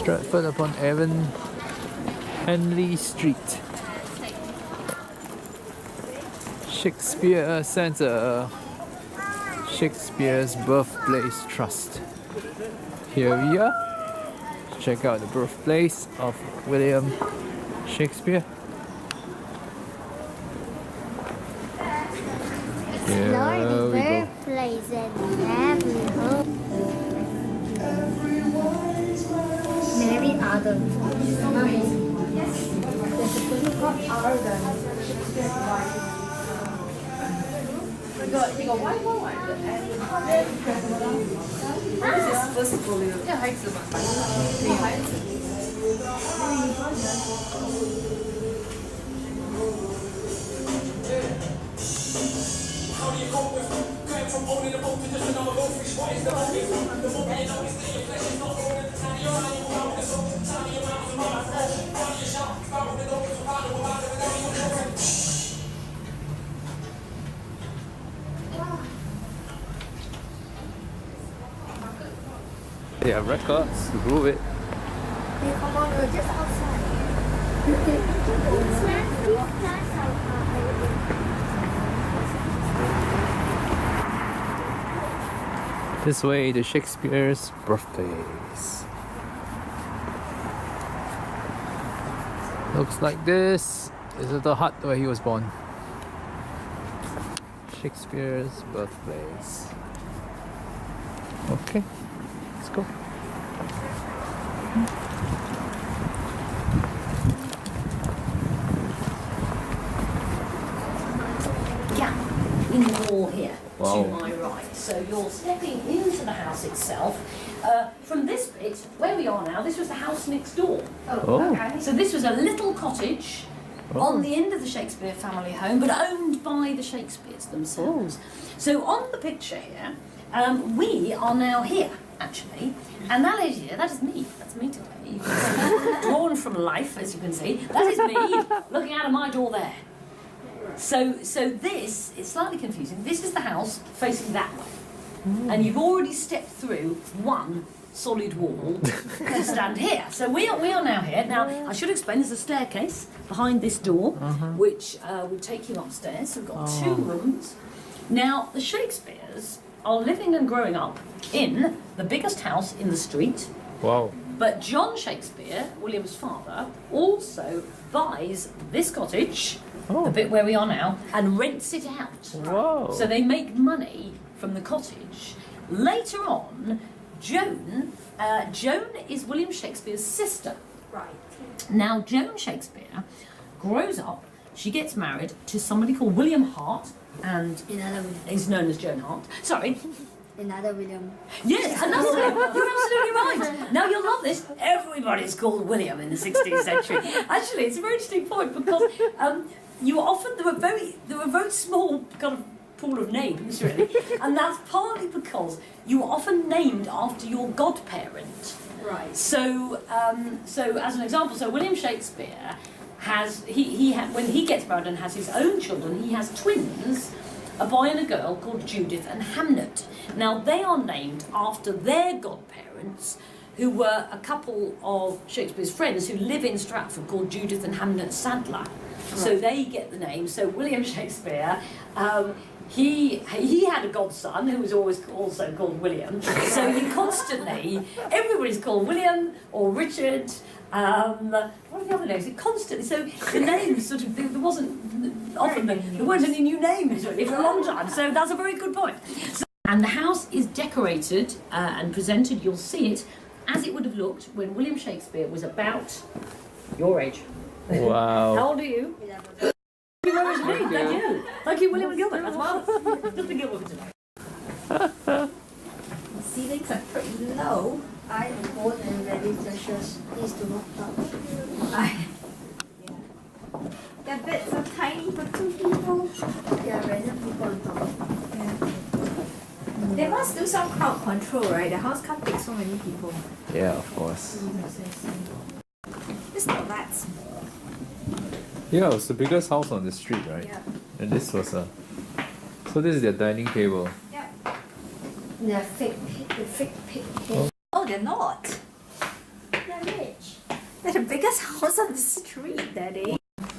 Stratford upon Avon, Henley Street. Shakespeare Centre, Shakespeare's Birthplace Trust. Here we are. Check out the birthplace of William Shakespeare. Here we go. Birthplace and every home. Mary Adam. Yes. There's a place called Arden. We got white. This is first folio. 这孩子嘛，女孩子。They have records to prove it. Come on, we're just outside. This way to Shakespeare's birthplace. Looks like this. This is the hut where he was born. Shakespeare's birthplace. Okay, let's go. Gap in the wall here Wow. to my right. So you're stepping into the house itself. From this bit, where we are now, this was the house next door. Oh. Okay. So this was a little cottage on the end of the Shakespeare family home, but owned by the Shakespeares themselves. So on the picture here, we are now here, actually. And that lady here, that is me. That's me today. You can see, drawn from life, as you can see. That is me looking out of my door there. So this is slightly confusing. This is the house facing that way. And you've already stepped through one solid wall to stand here. So we are now here. Now, I should explain, there's a staircase behind this door, which will take you upstairs. So we've got two rooms. Now, the Shakespeares are living and growing up in the biggest house in the street. Wow. But John Shakespeare, William's father, also buys this cottage, the bit where we are now, and rents it out. Wow. So they make money from the cottage. Later on, Joan is William Shakespeare's sister. Right. Now, Joan Shakespeare grows up, she gets married to somebody called William Hart, and Another William. is known as Joan Hart. Sorry. Another William. Yes, another William. You're absolutely right. Now you'll love this. Everybody's called William in the 16th century. Actually, it's a very interesting point because you often there were very small kind of pool of names really, and that's partly because you were often named after your godparent. Right. So as an example, so William Shakespeare has when he gets married and has his own children, he has twins. A boy and a girl called Judith and Hamnet. Now they are named after their godparents, who were a couple of Shakespeare's friends who live in Stratford called Judith and Hamnet Sadler. Right. So they get the name. So William Shakespeare, he had a godson who was always also called William. So he constantly, everybody's called William or Richard. What are the other names? It constantly. So the names sort of there wasn't often there weren't any new names really for a long time. So that's a very good point. So, and the house is decorated and presented. You'll see it as it would have looked when William Shakespeare was about your age. Wow. How old are you? 11. Thank you. Thank you, William and Gilbert. That's marvelous. Just a Gilbert for today. Ceilings are pretty low. I am bored and very precious. Please do not touch. The beds are tiny for two people. Yeah, random people on top. Yeah. They must do some crowd control, right? The house can't take so many people. Yeah, of course. It's not that. Yeah, it was the biggest house on the street, right? Yeah. And this was a... So this is their dining table. Yeah. The fake pig. Oh, they're not. Yeah, they're rich. They're the biggest house on the street, Daddy.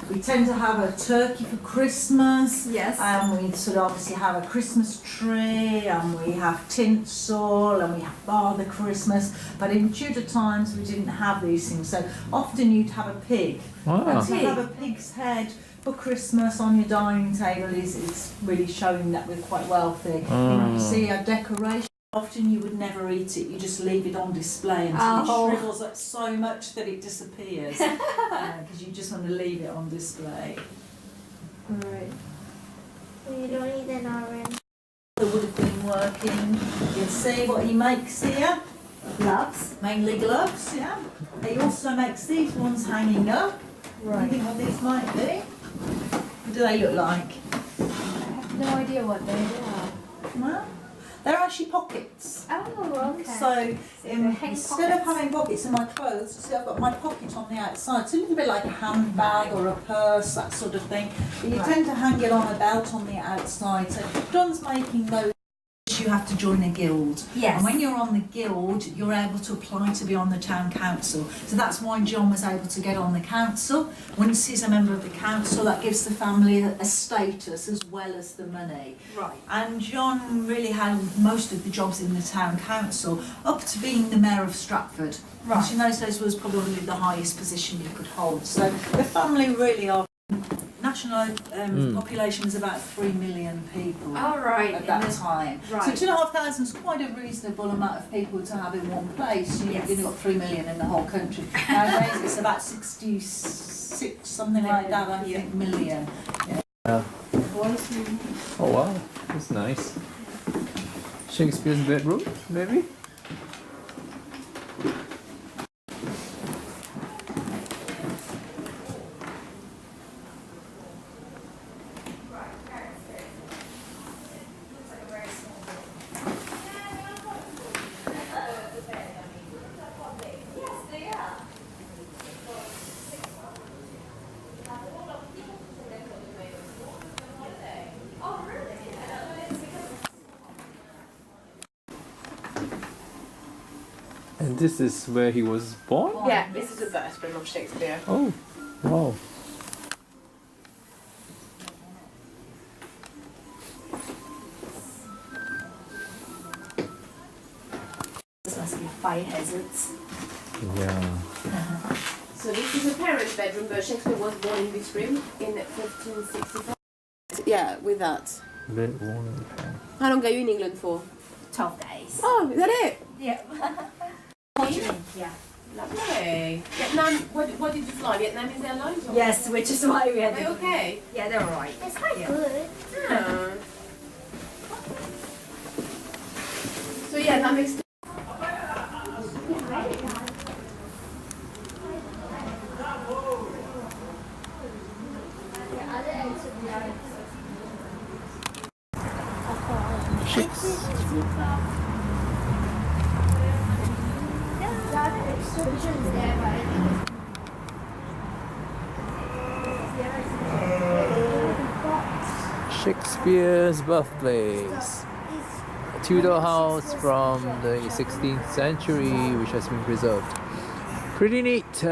We tend to have a turkey for Christmas. Yes. And we sort of obviously have a Christmas tree, and we have tinsel, and we have Father Christmas. But in Tudor times, we didn't have these things. So often you'd have a pig. Wow. And to have a pig's head for Christmas on your dining table is really showing that we're quite wealthy. You see our decoration. Often you would never eat it, you just leave it on display until it shrivels up so much that it disappears. Because you just want to leave it on display. Right. We don't eat an orange. Father would have been working. You can see what he makes here. Gloves. Mainly gloves, yeah. He also makes these ones hanging up. Right. You think what these might be? What do they look like? I have no idea what they are. Well, they're actually pockets. Oh, okay. So they're hang instead of pockets. having pockets in my clothes, see I've got my pocket on the outside. It's a little bit like a handbag or a purse, that sort of thing. But you tend to hang it on a belt on the outside. So John's making those. You have to join a guild. Yes. And when you're on the guild, you're able to apply to be on the town council. So that's why John was able to get on the council. Once he's a member of the council, that gives the family a status as well as the money. Right. And John really had most of the jobs in the town council, up to being the mayor of Stratford. Right. Which in those days was probably the highest position you could hold. So the family really are. National population was about 3 million people All right. at that time. Right. So 2,500 is quite a reasonable amount of people to have in one place. Yes. You've got 3 million in the whole country. Nowadays it's about 66, something like that, I think, million. Yeah. Oh wow, that's nice. Shakespeare's bedroom, maybe? And this is where he was born? Yeah, this is the birthplace of Shakespeare. Oh, wow. This must be fire hazards. Yeah. So this is a parent's bedroom, but Shakespeare was born in this room in 1565. Yeah, with that. Bed warming fan. How long are you in England for? 12 days. Oh, is that it? Yeah. Yeah. Lovely. Vietnam, what did you fly? Vietnamese Airlines? Or? Yes, which is why we had Are you okay? Yeah, they're alright. It's quite Yeah. good. Yeah. So yeah, that makes The other end should be ours. The other exhibition is there, but I think Shakespeare's birthplace. A Tudor house from the 16th century which has been preserved. Pretty neat.